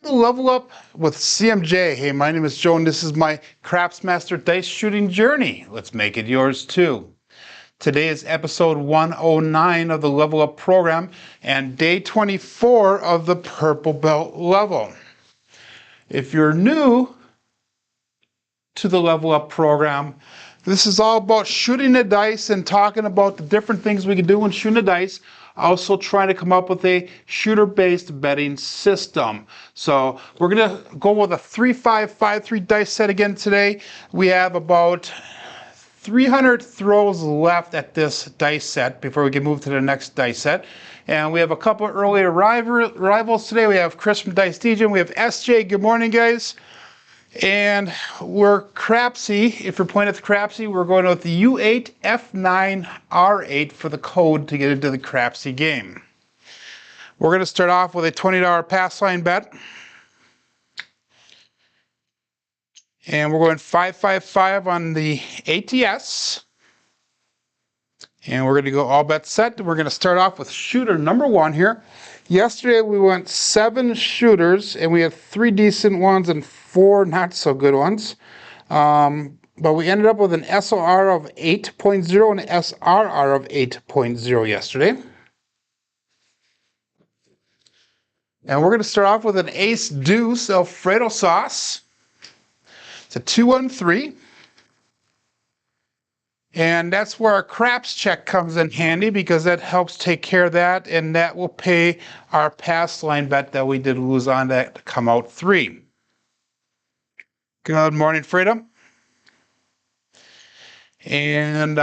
to Level Up with CMJ. Hey, my name is Joe, and this is my Craps Master Dice Shooting Journey. Let's make it yours too. Today is episode 109 of the Level Up program and day 24 of the Purple Belt level. If you're new to the Level Up program, this is all about shooting the dice and talking about the different things we can do when shooting the dice. Also trying to come up with a shooter-based betting system. So we're going to go with a 3-5-5-3 dice set again today. We have about 300 throws left at this dice set before we can move to the next dice set. And we have a couple of early rivals today. We have Chris from Dice DJ. We have SJ. Good morning, guys. And we're Crapsee. If you're playing with Crapsee, we're going with the U8, F9, R8 for the code to get into the Crapsee game. We're going to start off with a $20 pass line bet. And we're going 5-5-5 on the ATS. And we're going to go all bets set. We're going to start off with shooter number 1 here. Yesterday we went 7 shooters, and we had 3 decent ones and 4 not so good ones. But we ended up with an SOR of 8.0 and an SRR of 8.0 yesterday. And we're going to start off with an ace deuce Alfredo sauce. It's a 2-1-3. And that's where our craps check comes in handy, because that helps take care of that, and that will pay our pass line bet that we did lose on that to come out 3. Good morning, Freedom. And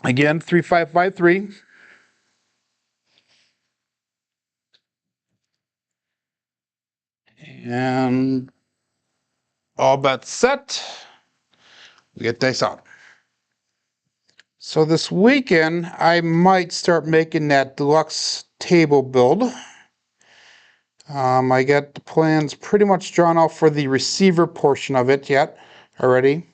again, 3-5-5-3. And all bets set. We get dice out. So this weekend, I might start making that deluxe table build. I got the plans pretty much drawn out for the receiver portion of it yet already.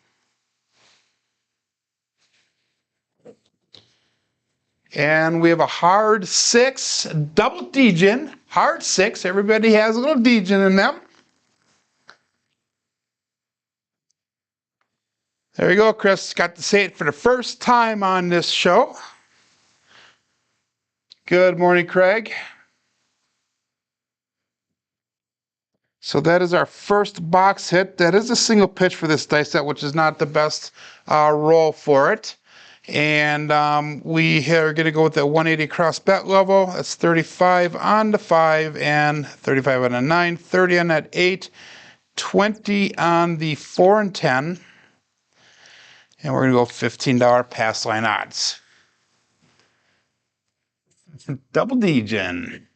And we have a hard 6, double degen, hard 6. Everybody has a little degen in them. There you go, Chris. Got to say it for the first time on this show. Good morning, Craig. So that is our first box hit. That is a single pitch for this dice set, which is not the best roll for it. And we are going to go with the 180 cross bet level. That's 35 on the 5 and 35 on the 9, 30 on that 8, 20 on the 4 and 10. And we're going to go $15 pass line odds. Double degen.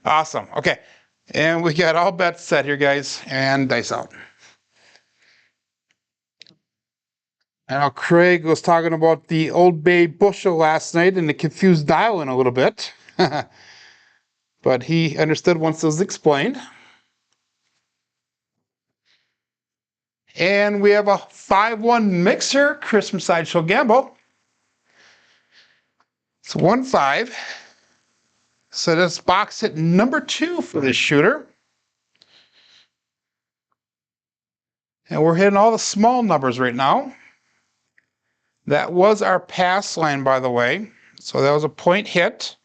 Awesome. Okay. And we got all bets set here, guys. And dice out. Now, Craig was talking about the Old Bay bushel last night and the confused dial-in a little bit. But he understood once it was explained. And we have a 5-1 mixer, Christmas Sideshow Gamble. It's 1-5. So that's box hit number 2 for this shooter. And we're hitting all the small numbers right now. That was our pass line, by the way. So that was a point hit.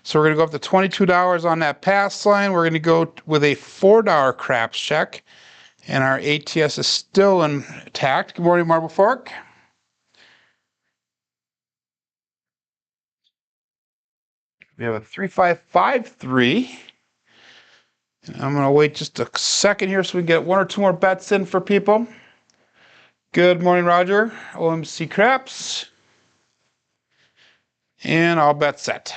So we're going to go up to $22 on that pass line. We're going to go with a $4 craps check. And our ATS is still intact. Good morning, Marble Fork. We have a 3-5-5-3. And I'm going to wait just a second here so we can get 1 or 2 more bets in for people. Good morning, Roger. OMC Craps. And all bets set.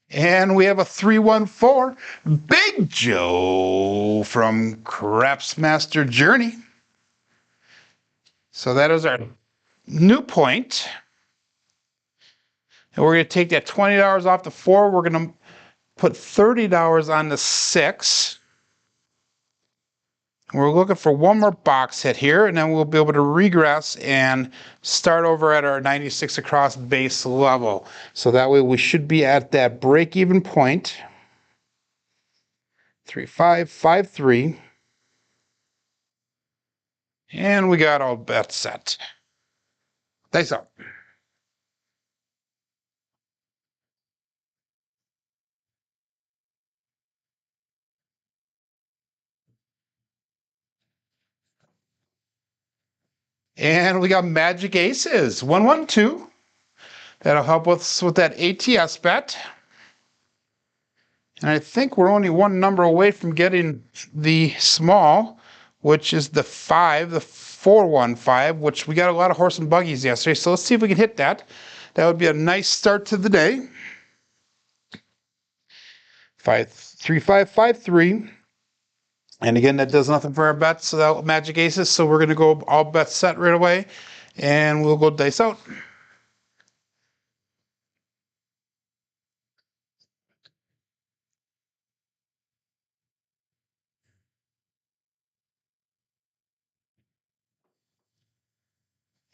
And we have a 3-1-4, Big Joe from Craps Master Journey. So that is our new point. And we're going to take that $20 off the 4. We're going to put $30 on the 6. We're looking for one more box hit here, and then we'll be able to regress and start over at our 96 across base level. So that way we should be at that break-even point. 3553. And we got all bets set. Dice up. And we got magic aces. 112. That'll help us with that ATS bet. And I think we're only one number away from getting the small, which is the 5, the 415, which we got a lot of horse and buggies yesterday. So let's see if we can hit that. That would be a nice start to the day. 3553. And again, that does nothing for our bets without magic aces. So we're going to go all bets set right away. And we'll go dice out.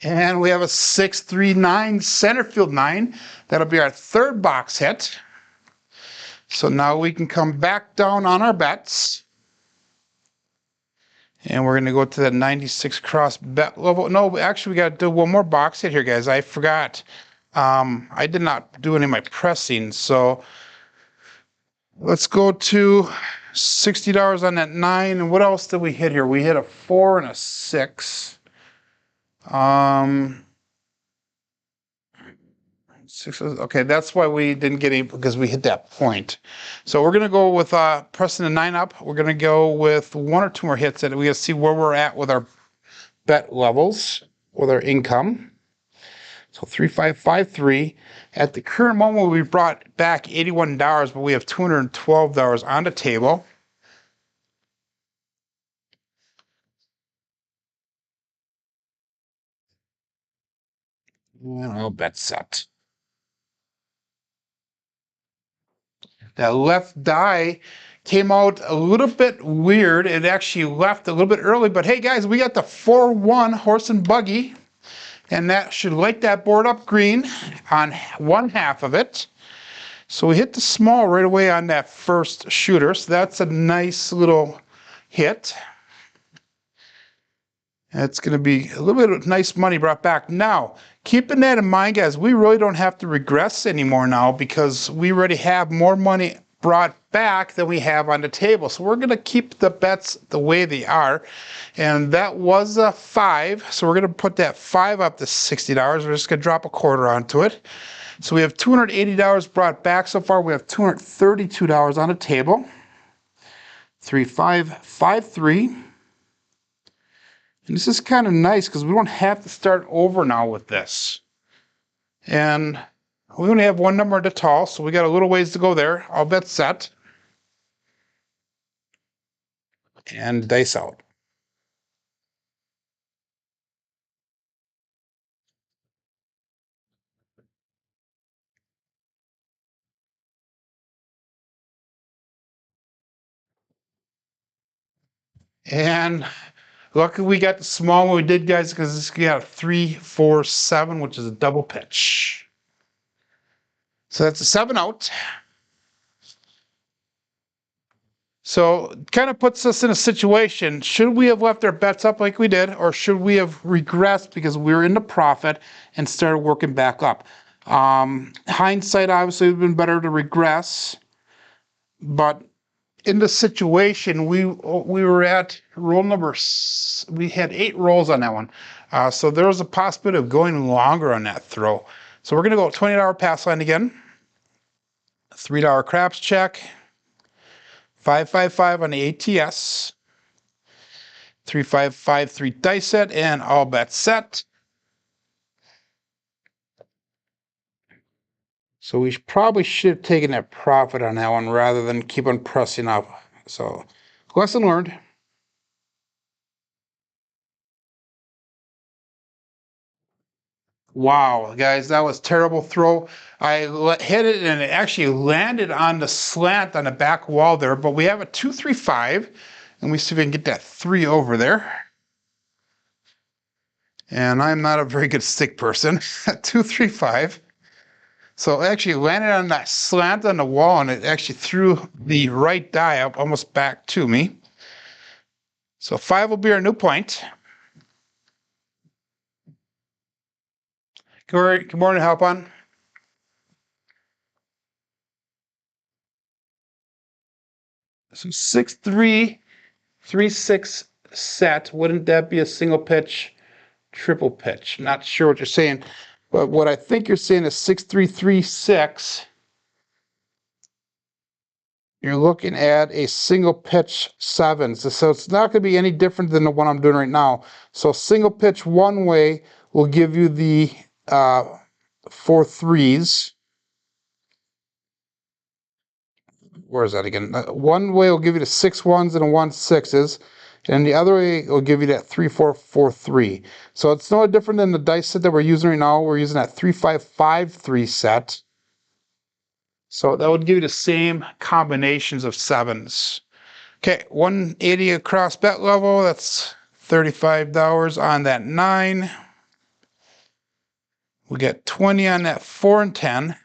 And we have a 639 center field 9. That'll be our third box hit. So now we can come back down on our bets. And we're going to go to that 96 cross bet level. No, actually, we got to do one more box hit here, guys. I forgot. I did not do any of my pressing. So let's go to $60 on that 9. And what else did we hit here? We hit a 4 and a 6. 6, okay, that's why we didn't get any, because we hit that point. So we're going to go with pressing the 9 up. We're going to go with 1 or 2 more hits, and we're going to see where we're at with our bet levels, with our income. So 3553. At the current moment, we brought back $81, but we have $212 on the table. And I'll bet set. That left die came out a little bit weird. It actually left a little bit early, but hey guys, we got the 4-1 horse and buggy, and that should light that board up green on one half of it. So we hit the small right away on that first shooter, so that's a nice little hit. That's going to be a little bit of nice money brought back. Now, keeping that in mind, guys, we really don't have to regress anymore now because we already have more money brought back than we have on the table. So we're going to keep the bets the way they are. And that was a 5. So we're going to put that 5 up to $60. We're just going to drop a quarter onto it. So we have $280 brought back so far. We have $232 on the table. 3553. And this is kind of nice because we don't have to start over now with this. And we only have one number to tall, so we got a little ways to go there. All bets set. And dice out. And luckily we got the small one we did, guys, because this got a 3, 4, 7, which is a double pitch. So that's a 7 out. So it kind of puts us in a situation. Should we have left our bets up like we did, or should we have regressed because we were in the profit and started working back up? Hindsight, obviously, would have been better to regress. But in the situation, we were at roll number, we had 8 rolls on that one. So there was a possibility of going longer on that throw. So we're going to go $20 pass line again. $3 craps check. 555 on the ATS. 3553 dice set, and all bets set. So we probably should have taken that profit on that one rather than keep on pressing up. So lesson learned. Wow, guys, that was a terrible throw. I hit it and it actually landed on the slant on the back wall there, but we have a 235. Let me see if I can get that 3 over there. And I'm not a very good stick person. 2, 3, 5. So it actually landed on that slant on the wall, and it actually threw the right die up almost back to me. So 5 will be our new point. Good morning, Helpline. So 6, 3, 3, 6 set. Wouldn't that be a single pitch, triple pitch? Not sure what you're saying, but what I think you're saying is 6, 3, 3, 6. You're looking at a single pitch 7s. So it's not going to be any different than the one I'm doing right now. So single pitch one way will give you the 4 3s. Where is that again? One way will give you the 6 1s and the 1 6s. And the other way will give you that 3 4 4 3. So it's no different than the dice set that we're using right now. We're using that 3 5 5 3 set. So that would give you the same combinations of 7s. Okay, 180 across bet level. That's $35 on that 9. We get 20 on that 4 and 10.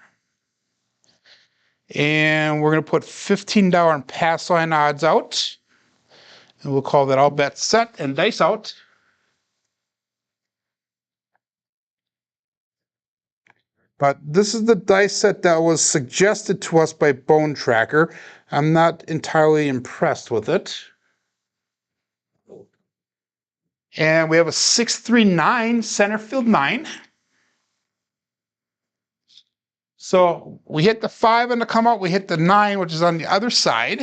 And we're going to put $15 in pass line odds out. And we'll call that all bets set and dice out. But this is the dice set that was suggested to us by Bone Tracker. I'm not entirely impressed with it. And we have a 639 center field 9. So we hit the 5 on the come out, we hit the 9, which is on the other side.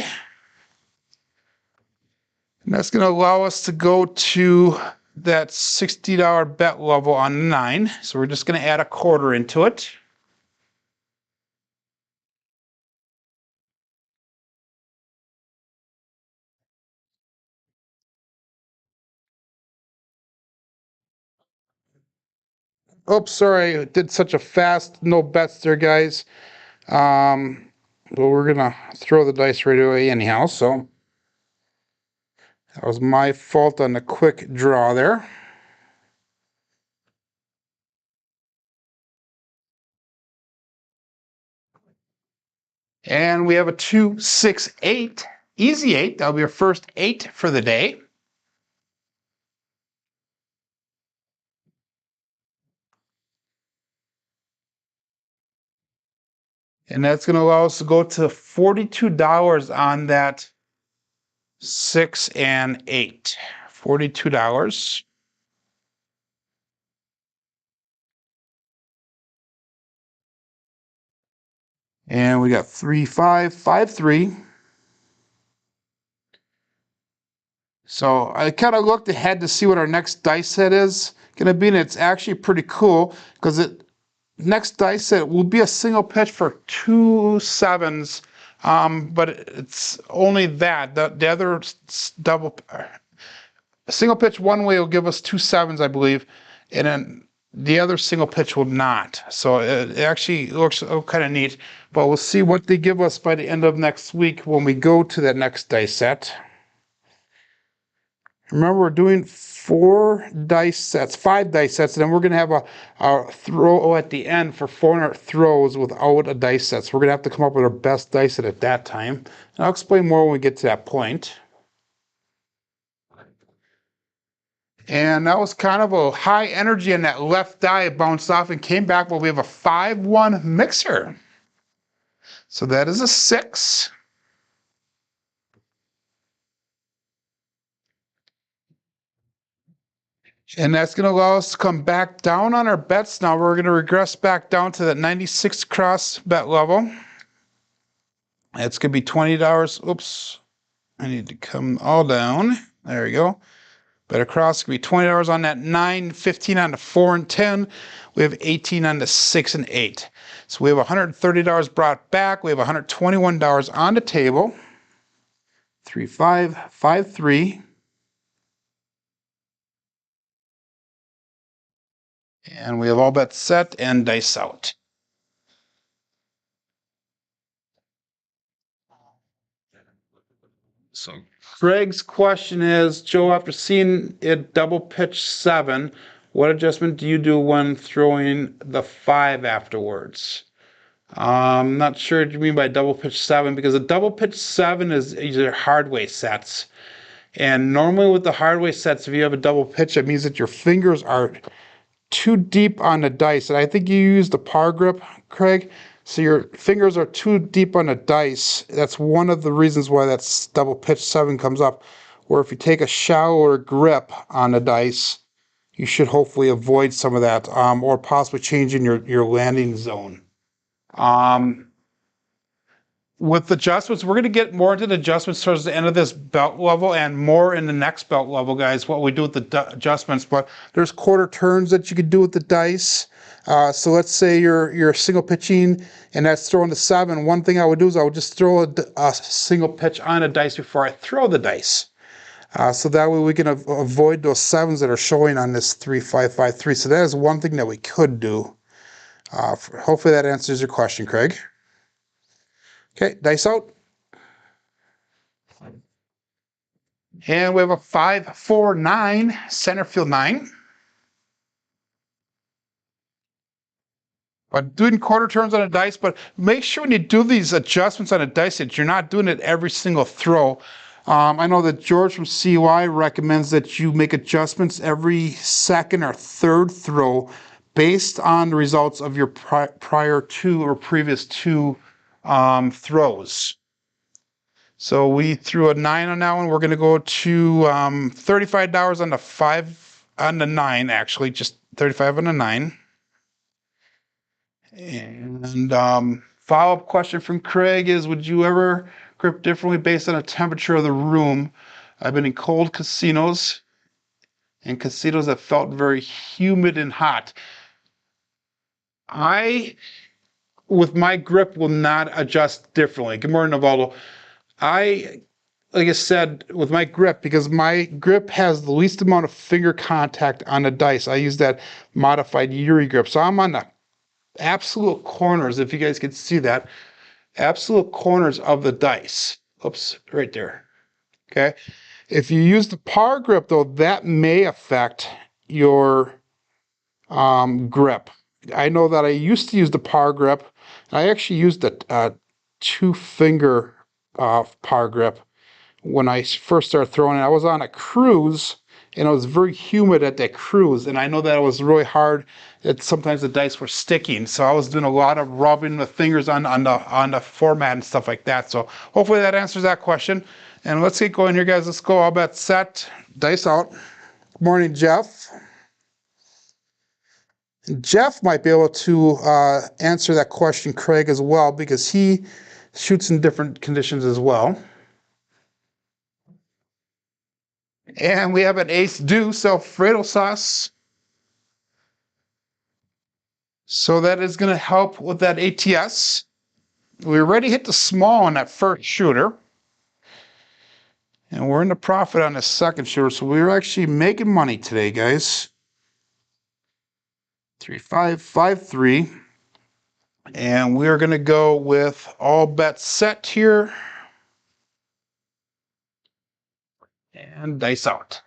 And that's going to allow us to go to that $60 bet level on the 9. So we're just going to add a quarter into it. Oops, sorry, I did such a fast no bets there, guys. But we're going to throw the dice right away anyhow, so that was my fault on the quick draw there. And we have a 2, 6, 8, easy 8. That'll be our first 8 for the day. And that's going to allow us to go to $42 on that 6 and 8. $42. And we got 3, 5, 5, 3. So I kind of looked ahead to see what our next dice set is going to be, and it's actually pretty cool because it next dice set will be a single pitch for 2 7s, but it's only that. The other double single pitch one way will give us 2 7s, I believe, and then the other single pitch will not. So it actually looks kind of neat, but we'll see what they give us by the end of next week when we go to that next dice set. Remember, we're doing 4 dice sets, 5 dice sets, and then we're going to have a throw at the end for 400 throws without a dice set. So we're going to have to come up with our best dice set at that time. And I'll explain more when we get to that point. And that was kind of a high energy, and that left die bounced off and came back, but we have a 5-1 mixer. So that is a 6. And that's going to allow us to come back down on our bets. Now we're going to regress back down to that 96 cross bet level. It's going to be $20. Oops. I need to come all down. There we go. Bet across going to be $20 on that 9, 15 on the 4 and 10. We have 18 on the 6 and 8. So we have $130 brought back. We have $121 on the table. 3, 5, 5, 3. And we have all bets set and dice out. So Craig's question is, Joe, after seeing it double pitch 7, what adjustment do you do when throwing the 5 afterwards? I'm not sure what you mean by double pitch 7, because a double pitch 7 is either hardway sets. And normally with the hardway sets, if you have a double pitch, it means that your fingers are too deep on the dice. And I think you use the par grip, Craig. So your fingers are too deep on the dice. That's one of the reasons why that's double pitch 7 comes up. Or if you take a shallower grip on the dice, you should hopefully avoid some of that, or possibly changing your landing zone. With adjustments, we're going to get more into the adjustments towards the end of this belt level and more in the next belt level, guys, what we do with the adjustments. But there's quarter turns that you could do with the dice. So let's say you're single pitching and that's throwing the 7. One thing I would do is I would just throw a single pitch on a dice before I throw the dice. So that way we can avoid those 7s that are showing on this 3-5-5-3. So that is one thing that we could do. Hopefully that answers your question, Craig. Okay, dice out. And we have a 5-4-9, center field 9. But doing quarter turns on a dice, but make sure when you do these adjustments on a dice that you're not doing it every single throw. I know that George from CUI recommends that you make adjustments every second or third throw based on the results of your prior 2 or previous 2 throws. So we threw a 9 on that one. We're going to go to $35 on the 9, actually, just 35 on the 9. And follow-up question from Craig is, would you ever grip differently based on the temperature of the room? I've been in cold casinos and casinos that felt very humid and hot. With my grip, will not adjust differently. Good morning, Navaldo. Like I said, with my grip, because my grip has the least amount of finger contact on the dice, I use that modified Yuri grip. So I'm on the absolute corners, if you guys can see that, absolute corners of the dice. Oops, right there. Okay. If you use the par grip, though, that may affect your grip. I know that I used to use the par grip. I actually used a 2-finger par grip when I first started throwing it. I was on a cruise and it was very humid at that cruise, and I know that it was really hard that sometimes the dice were sticking, so I was doing a lot of rubbing the fingers on the format and stuff like that. So hopefully that answers that question. And let's get going here, guys. Let's go. All bet set, dice out. Good morning, Jeff. Jeff might be able to answer that question, Craig, as well, because he shoots in different conditions as well. And we have an ace deuce Alfredo sauce. So that is going to help with that ATS. We already hit the small on that first shooter. And we're in the profit on the second shooter. So we're actually making money today, guys. 3-5-5-3. And we're going to go with all bets set here. And dice out.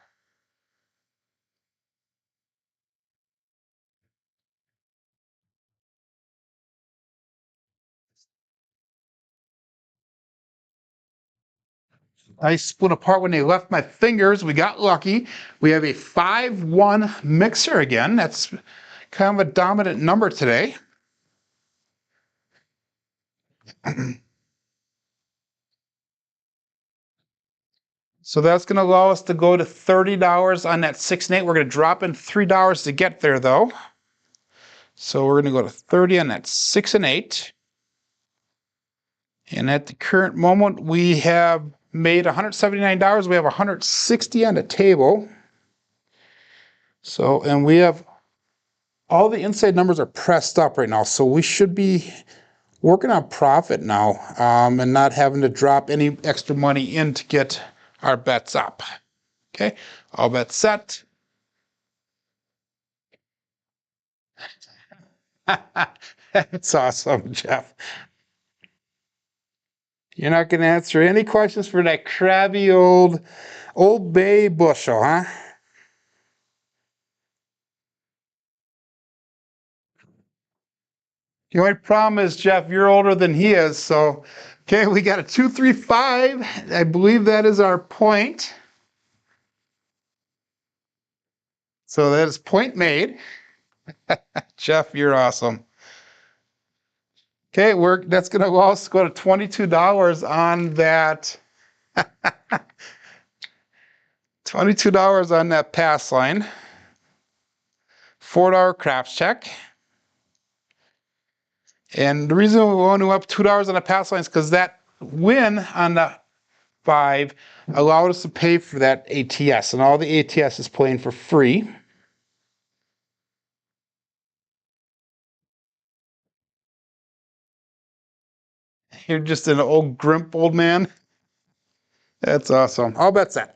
I split apart when they left my fingers. We got lucky. We have a 5-1 mixer again. That's kind of a dominant number today. So that's going to allow us to go to $30 on that 6 and 8. We're going to drop in $3 to get there, though. So we're going to go to 30 on that 6 and 8. And at the current moment, we have made $179. We have $160 on the table. So, and we have all the inside numbers are pressed up right now. So we should be working on profit now, and not having to drop any extra money in to get our bets up. Okay, all bets set. That's awesome, Jeff. You're not going to answer any questions for that crabby old Bay bushel, huh? The only problem is, Jeff, you're older than he is. So, okay, we got a 235. I believe that is our point. So that is point made. Jeff, you're awesome. Okay, that's going to allow us to go to $22 on that. $22 on that pass line. $4 craps check. And the reason we want to up $2 on the pass line is because that win on the 5 allowed us to pay for that ATS, and all the ATS is playing for free. You're just an old grimp old man. That's awesome. I'll bet that.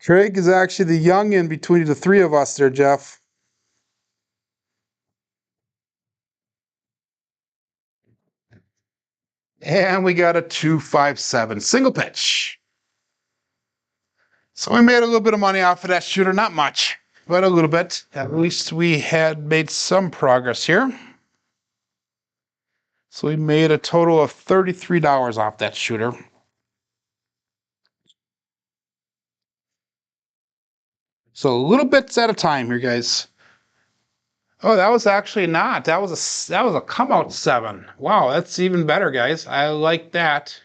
Craig is actually the youngin between the three of us there, Jeff. And we got a 257 single pitch. So we made a little bit of money off of that shooter. Not much, but a little bit. At least we had made some progress here. So we made a total of $33 off that shooter. So little bits at a time here, guys. Oh, that was actually not. That was a come out 7. Wow, that's even better, guys. I like that.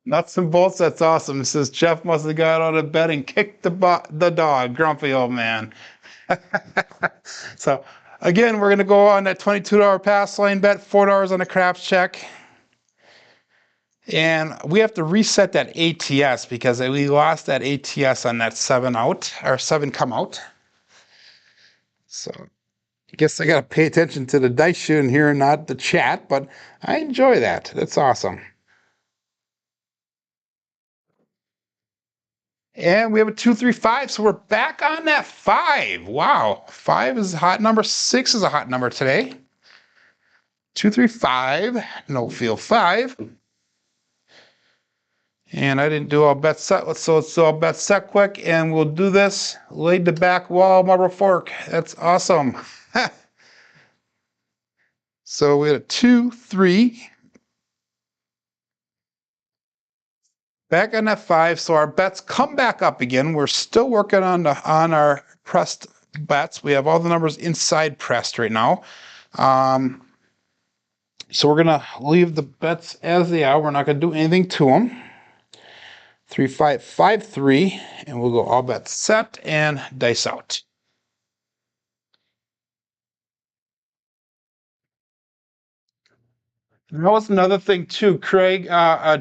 Nuts and bolts. That's awesome. It says Jeff must have got out of bed and kicked the dog. Grumpy old man. So again, we're gonna go on that $22 pass line bet, $4 on the craps check. And we have to reset that ATS because we lost that ATS on that 7 out, or 7 come out. So I guess I got to pay attention to the dice shooting here and not the chat, but I enjoy that. That's awesome. And we have a 235, so we're back on that 5. Wow, 5 is a hot number. 6 is a hot number today. 235, no field 5. And I didn't do all bet set, so let's do all bet set quick, and we'll do this. Laid the back wall, marble fork. That's awesome. So we had a 2, 3. Back on that 5, so our bets come back up again. We're still working on our pressed bets. We have all the numbers inside pressed right now. So we're gonna leave the bets as they are. We're not gonna do anything to them. 3, 5, 5, 3, and we'll go all bets set and dice out. And that was another thing too, Craig.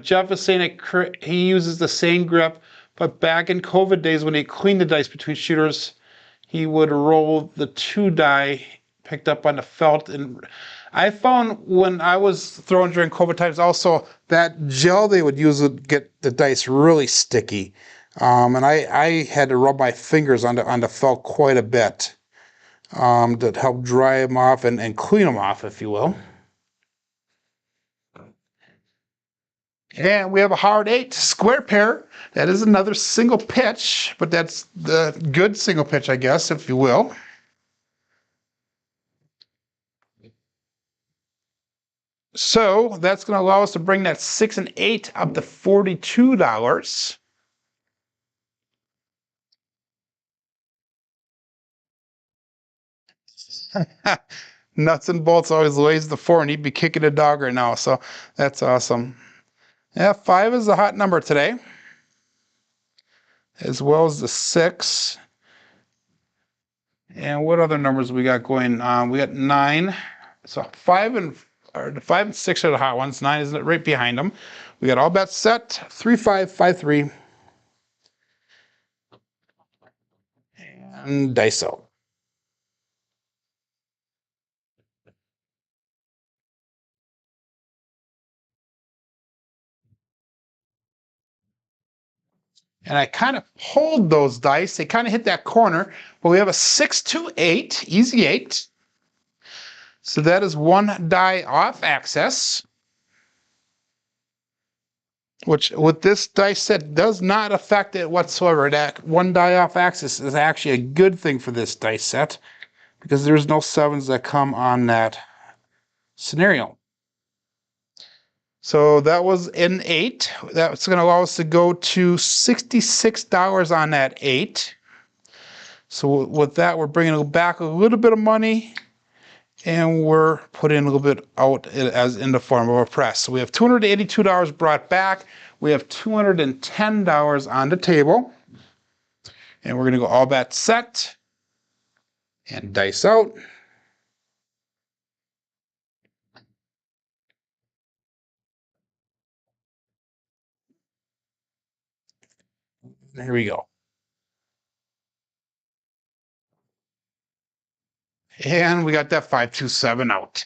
Jeff is saying that he uses the same grip, but back in COVID days when he cleaned the dice between shooters, he would roll the 2 die picked up on the felt. And I found when I was throwing during COVID times also that gel they would use would get the dice really sticky. And I had to rub my fingers on the felt quite a bit to help dry them off and clean them off, if you will. And we have a hard 8 square pair. That is another single pitch, but that's the good single pitch, I guess, if you will. So that's going to allow us to bring that 6 and 8 up to $42. Nuts and bolts always lays the 4, and he'd be kicking a dog right now. So that's awesome. Yeah, 5 is a hot number today, as well as the 6. And what other numbers we got going on? We got 9. So 5 and 6 are the hot ones. 9 is right behind them. We got all bets set. 3, 5, 5, 3. And dice out. And I kind of pulled those dice. They kind of hit that corner. But we have a 6, 2, 8, easy 8. So that is one die off axis, which with this dice set does not affect it whatsoever. That one die off axis is actually a good thing for this dice set because there's no sevens that come on that scenario. So that was an 8. That's going to allow us to go to $66 on that 8. So with that, we're bringing back a little bit of money, and we're putting a little bit out as in the form of a press. So we have $282 brought back. We have $210 on the table. And we're going to go all bets set and dice out. Here we go. And we got that 527 out.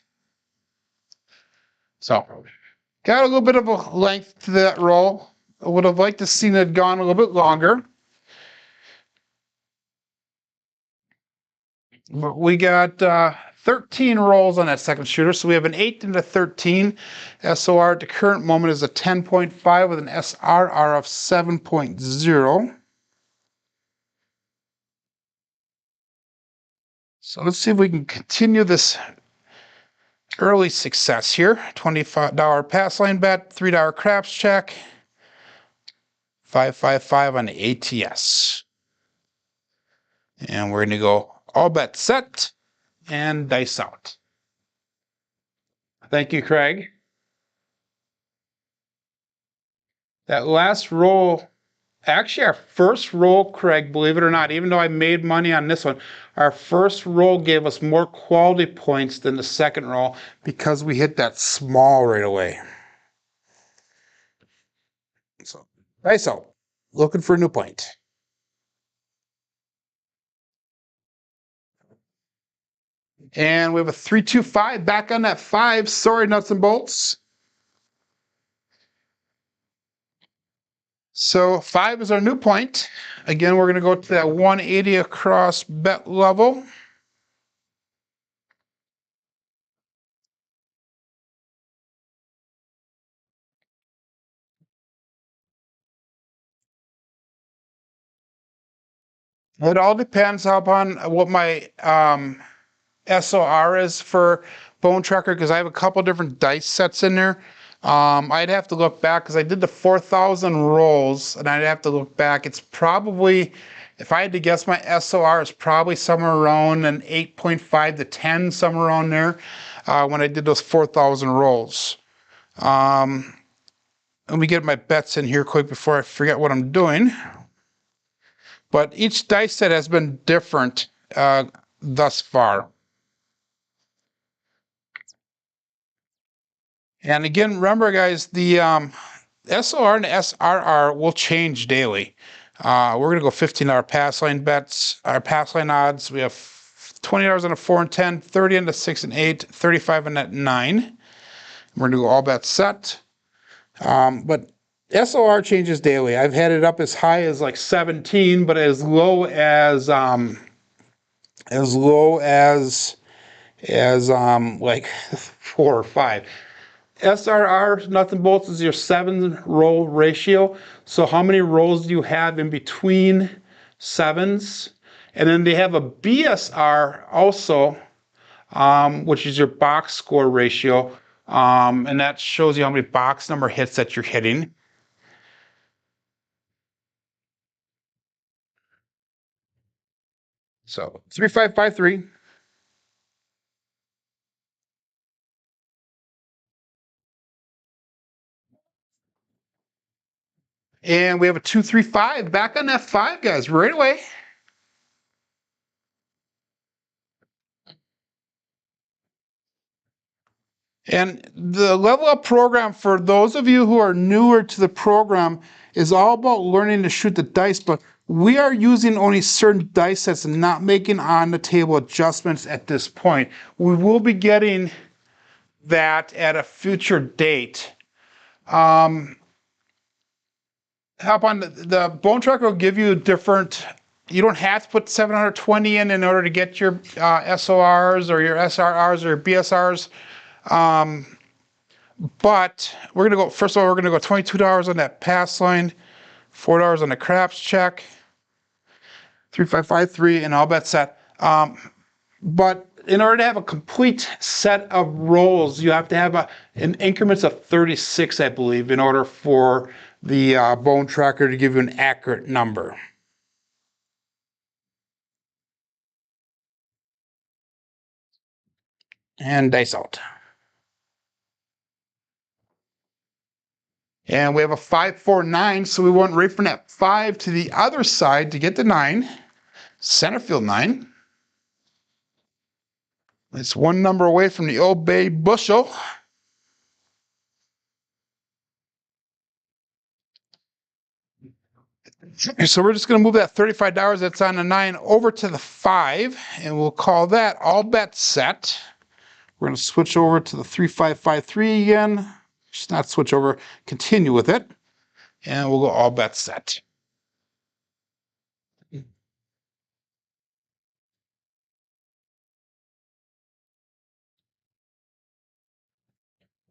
So got a little bit of a length to that roll. I would have liked to see it gone a little bit longer. But we got 13 rolls on that second shooter. So we have an 8 and a 13. SOR at the current moment is a 10.5 with an SRR of 7.0. So let's see if we can continue this early success here. $25 pass line bet, $3 craps check, 555 on the ATS. And we're going to go all bet set and dice out. Thank you, Craig. That last roll, actually our first roll, Craig, believe it or not, even though I made money on this one, our first roll gave us more quality points than the second roll because we hit that small right away. So, dice out. Looking for a new point. And we have a 325 back on that 5. Sorry, nuts and bolts. So 5 is our new point. Again, we're going to go to that 180 across bet level. It all depends upon what my SOR is for Bone Tracker because I have a couple different dice sets in there. I'd have to look back because I did the 4,000 rolls, and I'd have to look back. It's probably, if I had to guess, my SOR is probably somewhere around an 8.5 to 10, somewhere around there when I did those 4,000 rolls. Let me get my bets in here quick before I forget what I'm doing. But each dice set has been different thus far. And again, remember, guys, the SOR and the SRR will change daily. We're going to go $15 pass line bets. Our pass line odds, we have $20 on a 4 and 10, 30 on the 6 and 8, 35 on that 9. We're going to go all bets set. But SOR changes daily. I've had it up as high as like 17, but as low as like 4 or 5. SRR, nothing bolts, is your 7 roll ratio. So how many rolls do you have in between 7s? And then they have a BSR also, which is your box score ratio. And that shows you how many box number hits that you're hitting. So 3553. And we have a 235 back on that 5, guys, right away. And the Level Up program, for those of you who are newer to the program, is all about learning to shoot the dice, but we are using only certain dice sets and not making on the table adjustments at this point. We will be getting that at a future date. Hop on the Bone Tracker will give you different you don't have to put 720 in order to get your SORs or your SRRs or your BSRs. But we're going to go, first of all, we're going to go $22 on that pass line, $4 on the craps check, 3553, and all bet set. But in order to have a complete set of rolls, you have to have in increments of 36, I believe, in order for the bone tracker to give you an accurate number. And dice out. And we have a 549, so we went right from that 5 to the other side to get the 9. Center field 9. It's one number away from the Old Bay bushel. So we're just going to move that $35 that's on the 9 over to the 5, and we'll call that all bet set. We're going to switch over to the 3553 again. Just not switch over, continue with it, and we'll go all bet set.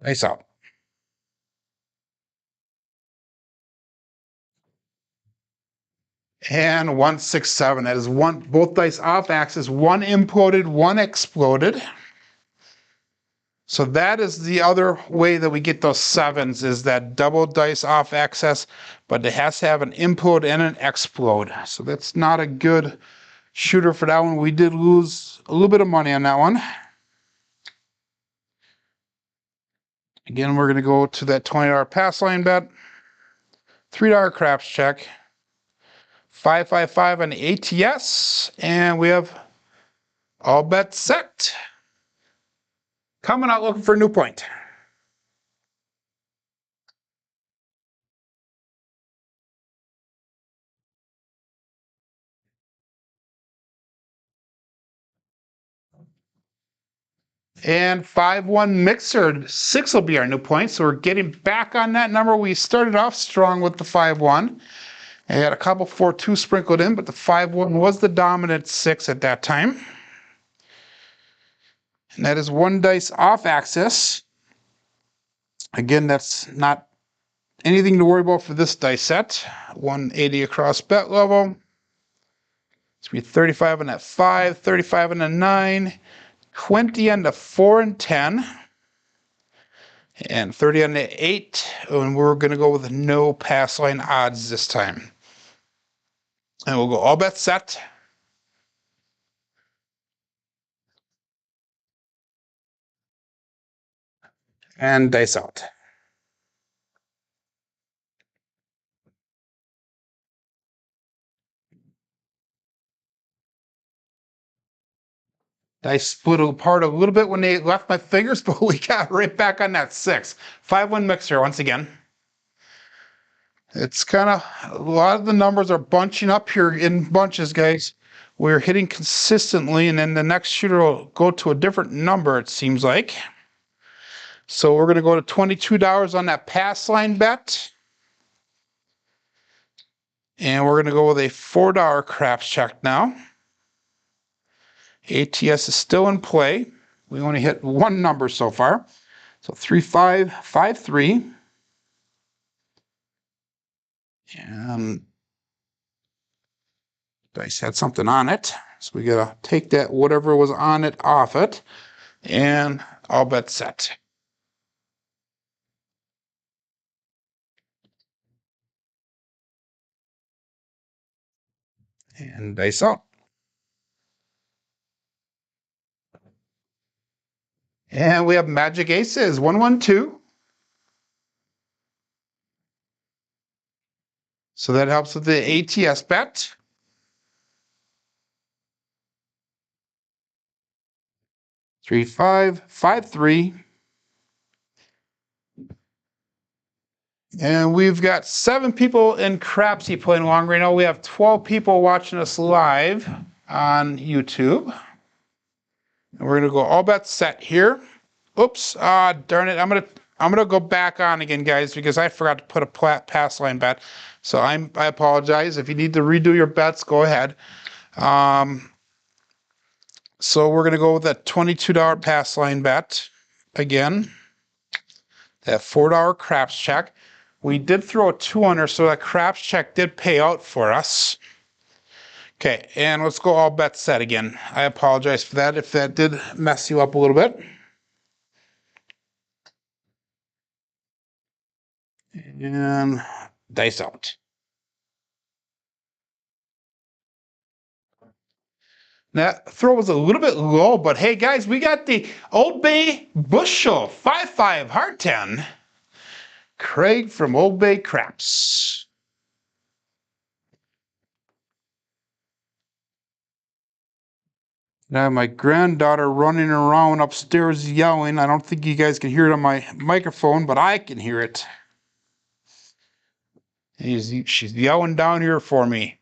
Nice out. And 167. That is both dice off axis, one imploded, one exploded. So that is the other way that we get those 7s, is that double dice off axis, but it has to have an implode and an explode. So that's not a good shooter for that one. We did lose a little bit of money on that one. Again, we're going to go to that $20 pass line bet, $3 craps check, 555 on the ATS, and we have all bet set. Coming out looking for a new point. And 5-1 mixer, 6 will be our new point. So we're getting back on that number. We started off strong with the 5-1. I had a couple 4-2 sprinkled in, but the 5-1 was the dominant 6 at that time. And that is one dice off axis. Again, that's not anything to worry about for this dice set. 180 across bet level. It's going to be 35 on that 5, 35 on the 9, 20 on the 4 and 10, and 30 on the 8. And we're going to go with no pass line odds this time. And we'll go all bet set. And dice out. Dice split apart a little bit when they left my fingers, but we got right back on that 6. 5-1 mixer once again. It's kind of, a lot of the numbers are bunching up here in bunches, guys. We're hitting consistently, and then the next shooter will go to a different number, it seems like. So we're going to go to $22 on that pass line bet. And we're going to go with a $4 craps check now. ATS is still in play. We only hit one number so far. So 3553. And dice had something on it. So we gotta take that, whatever was on it, off it. And all bet set. And dice out. And we have magic aces, 112. So that helps with the ATS bet. Three, 5, 5, 3. And we've got 7 people in Crapsee playing along right now. We have 12 people watching us live on YouTube. And we're gonna go all bet set here. Oops, darn it. I'm gonna go back on again, guys, because I forgot to put a pass line bet. So I apologize. If you need to redo your bets, go ahead. So we're going to go with that $22 pass line bet again. That $4 craps check. We did throw a 2-under, so that craps check did pay out for us. Okay, and let's go all bets set again. I apologize for that if that did mess you up a little bit. And dice out. That throw was a little bit low, but hey guys, we got the Old Bay Bushel 5-5 hard 10. Craig from Old Bay Craps. Now my granddaughter running around upstairs yelling. I don't think you guys can hear it on my microphone, but I can hear it. She's yelling down here for me.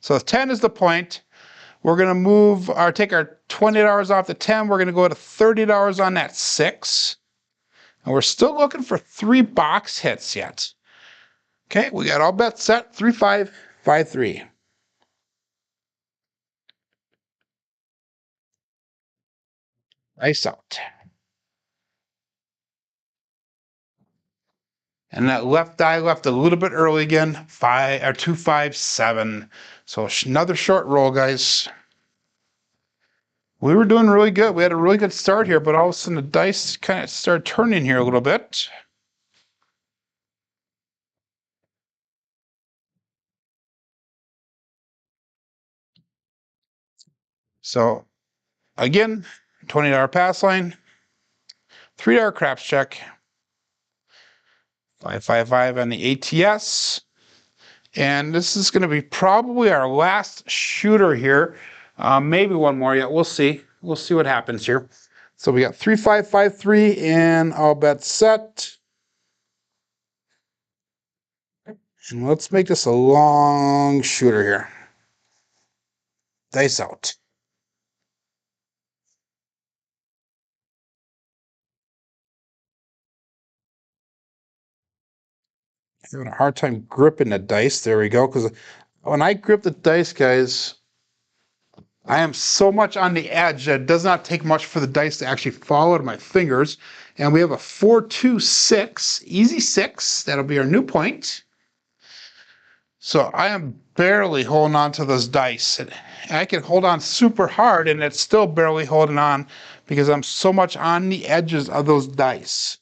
So 10 is the point. We're going to move or take our $20 off the 10. We're going to go to $30 on that 6. And we're still looking for 3 box hits yet. Okay, we got all bets set. 3, 5, 5, 3. Ice out. And that left die left a little bit early again. 2, 5, 7. So another short roll, guys. We were doing really good. We had a really good start here, but all of a sudden the dice kind of started turning here a little bit. So again, $20 pass line, $3 craps check, 555 on the ATS. And this is going to be probably our last shooter here. Maybe one more yet. We'll see. We'll see what happens here. So we got 3, 5, 5, 3, and all bets set. And let's make this a long shooter here. Dice out. Having a hard time gripping the dice. There we go. Because when I grip the dice, guys, I am so much on the edge that it does not take much for the dice to actually fall out of my fingers. And we have a 4, 2, 6, easy 6. That'll be our new point. So I am barely holding on to those dice. I can hold on super hard and it's still barely holding on because I'm so much on the edges of those dice.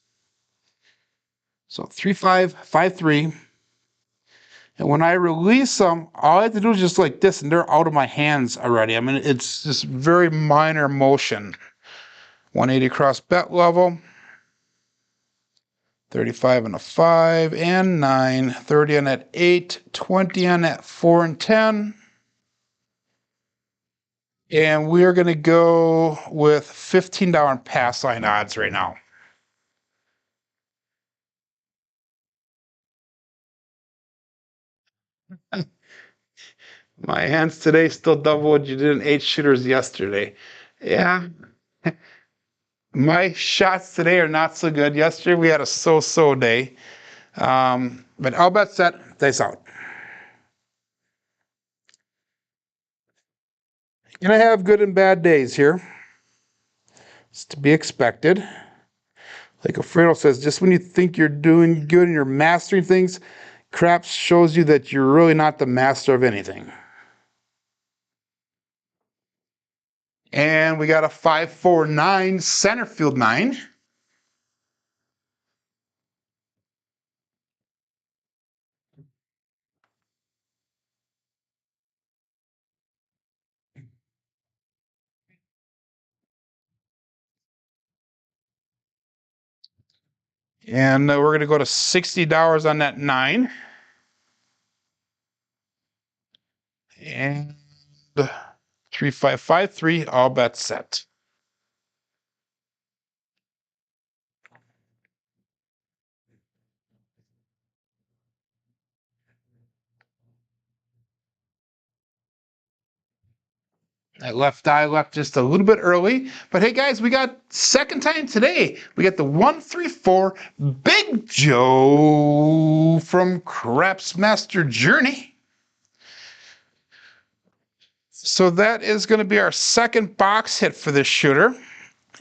So 3, 5, 5, 3. And when I release them, all I have to do is just like this and they're out of my hands already. I mean, it's just very minor motion. 180 across bet level. 35 on a 5 and 9, 30 on that 8, 20 on that 4 and 10. And we're going to go with $15 pass line odds right now. My hands today still double what you did in 8 shooters yesterday. Yeah. My shots today are not so good. Yesterday we had a so-so day. But all bets set, dice out. You're going to have good and bad days here. It's to be expected. Like Alfredo says, just when you think you're doing good and you're mastering things, craps shows you that you're really not the master of anything. And we got a 5, 4, 9, center field 9. And we're going to go to $60 on that 9. And 3, 5, 5, 3, all bets set. That left die left just a little bit early. But hey, guys, we got second time today. We got the 1, 3, 4 Big Joe from Craps Master Journey. So that is going to be our second box hit for this shooter.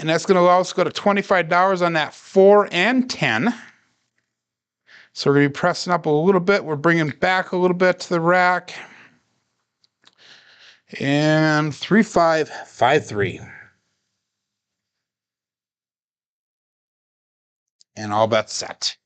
And that's going to allow us to go to $25 on that 4 and 10. So we're going to be pressing up a little bit. We're bringing back a little bit to the rack. And 3553. And all bets set.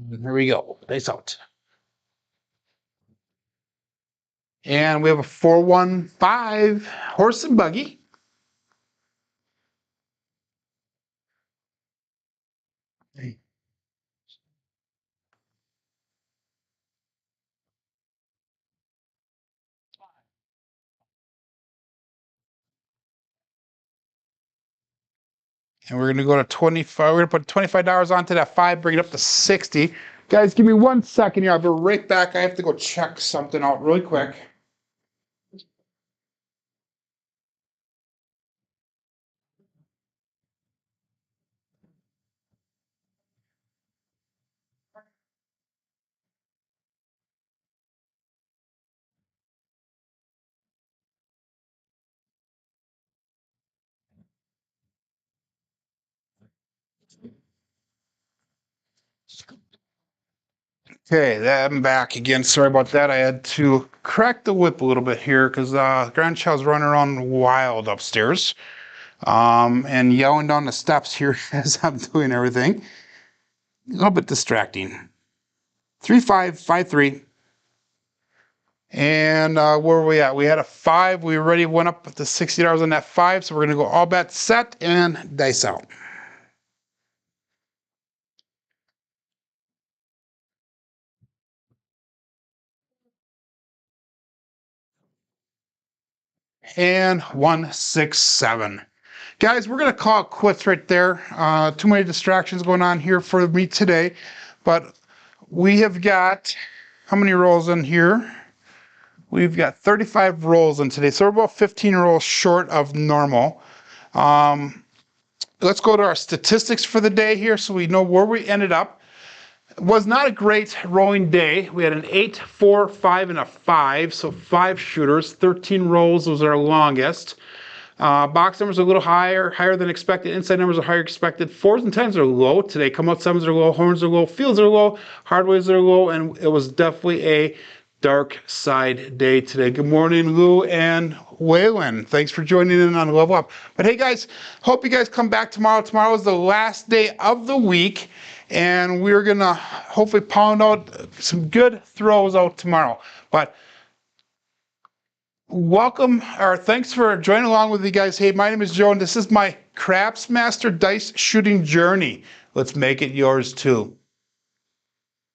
Here we go. Dice out. And we have a 415 horse and buggy. And we're going to go to 25. We're going to put $25 onto that 5, bring it up to 60. Guys, give me 1 second here. I'll be right back. I have to go check something out really quick. Okay, I'm back again. Sorry about that. I had to crack the whip a little bit here because grandchild's running around wild upstairs and yelling down the steps here as I'm doing everything. A little bit distracting. 3553. And where were we at? We had a 5. We already went up to $60 on that 5. So we're going to go all bets set and dice out. And 167. Guys, we're going to call it quits right there. Too many distractions going on here for me today. But we have got, how many rolls in here? We've got 35 rolls in today. So we're about 15 rolls short of normal. Let's go to our statistics for the day here so we know where we ended up. It was not a great rolling day. We had an 8, 4, 5, and a 5. So 5 shooters, 13 rolls was our longest. Box numbers are a little higher than expected. Inside numbers are higher expected. 4s and 10s are low today. Come out 7s are low, horns are low, fields are low, hardways are low, and it was definitely a dark side day today. Good morning, Lou and Waylon. Thanks for joining in on Level Up. But hey guys, hope you guys come back tomorrow. Tomorrow is the last day of the week, and we're gonna hopefully pound out some good throws out tomorrow. But welcome, or thanks for joining along with me guys. Hey, my name is Joe, and this is my Crapsee Dice Shooting Journey. Let's make it yours too.